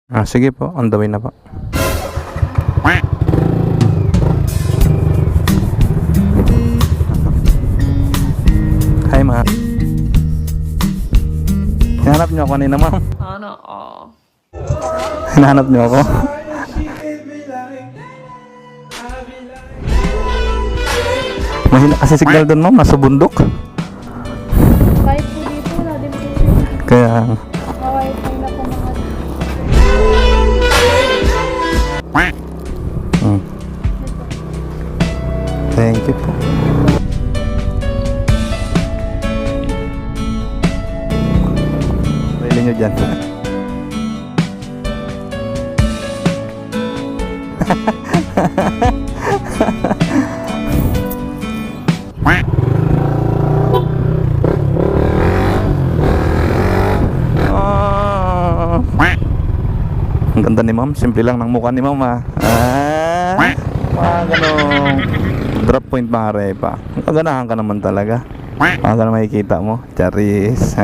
Sige po, on the way na po. Hi, ma. Hinahanap niyo ako kanina, ma'am. Sana Hinahanap niyo ako. Mahina kasi signal doon, ma'am. Nasa bundok. Kahit po dito, wala din po siya. Kaya, Kawifi na po mga. thank you po. Pili nyo dyan. Ang ganda ni ma'am. Simple lang ng mukha ni ma'am, ha. Mga ganong drop point pare pa. Kaganahan ka naman talaga. Ano na makikita mo? Charis.